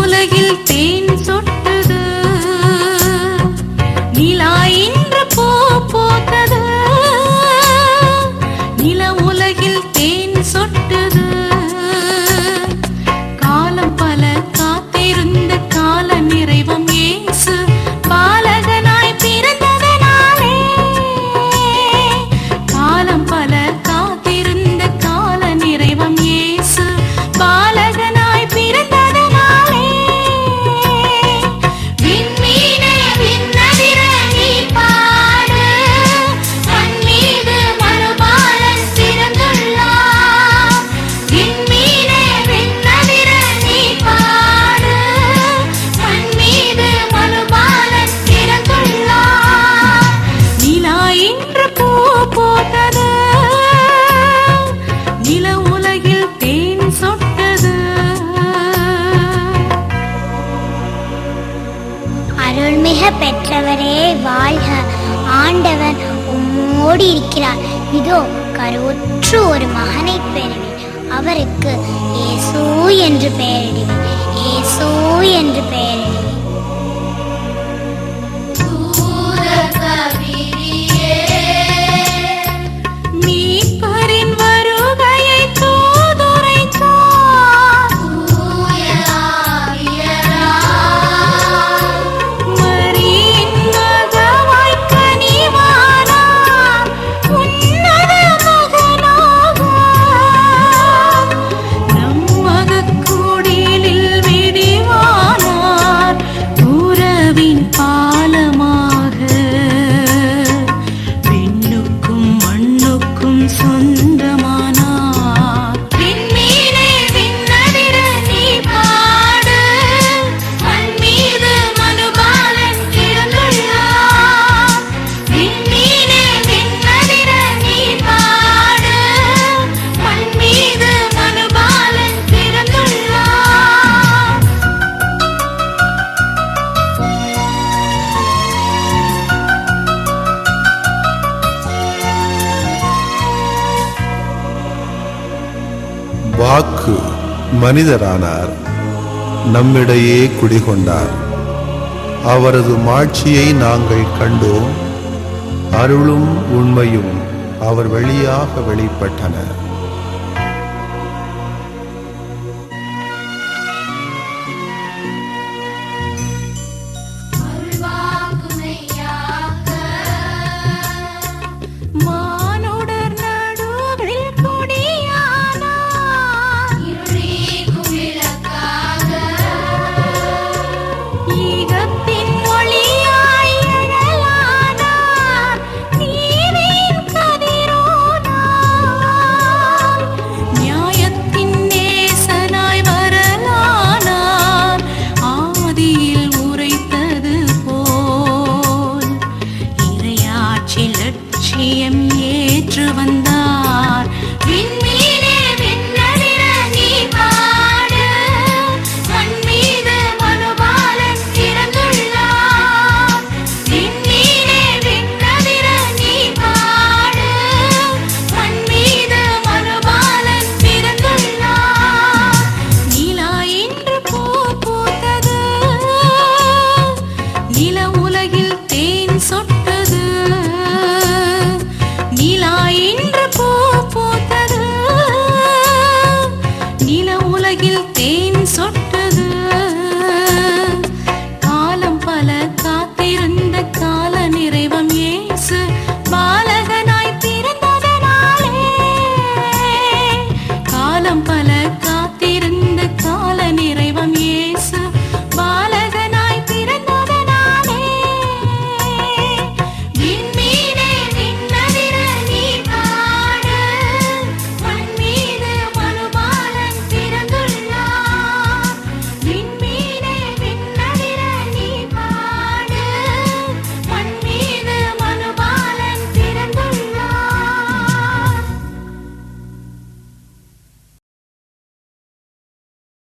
உலகில் தேன் சொட்டது, நிலா இன்று பூ பூத்தது. நில உலகில் தேன் சொட்டது, காலம் பல காத்திருந்த கால நிறைவம் இயேசு பாலகனாய் பிறந்ததனாலே. காலம் பல காத்திருந்த கால நிறைவம் இயேசு பாலகனாய் பிறந்ததனாலே. விண்மீனே விண்ணதிர நீ பாடு, மண் மீது மறுபாலன் பிறந்துள்ளார். விண்மீனே விண்ணதிர நீ பாடு, மண் மீது மறுபாலன் பிறந்துள்ளார். நிலா இன்று பூ பூத்தது, நில உலகில் தேன் சொட்டது. அருள்மிக பெற்றவரே வாழ்க, ஆண்டவர் உம்மோடு இருக்கிறார். இதோ கருவுற்று ஒரு மகனை பெறுவேன், அவருக்கு இயேசு என்று பெயரிடுவேன், இயேசு என்று பெயரிடுவேன். மீட்பரின் வருகையை தூதுரைத்தார். மரியின் மகவாய்க் கனிவானார், உன்னத மகனாக. நம் மகக்குடிலில் விடிவானார், உறவின் பாலமாக. விண்ணுக்கும் மண்ணுக்கும் சொந்தமானார். விண்மீனே விண்ணதிர நீ பாடு, மண் மீது மனுபாலன் பிறந்துள்ளார். விண்மீனே விண்ணதிர நீ பாடு, மண் மீது மனுபாலன் பிறந்துள்ளார். வாக்கு மனிதரானார், நம்மிடையே குடிகொண்டார். அவரது மாட்சியை நாங்கள் கண்டோம், அருளும் உண்மையும் அவர் வழியாக வெளிப்பட்டன.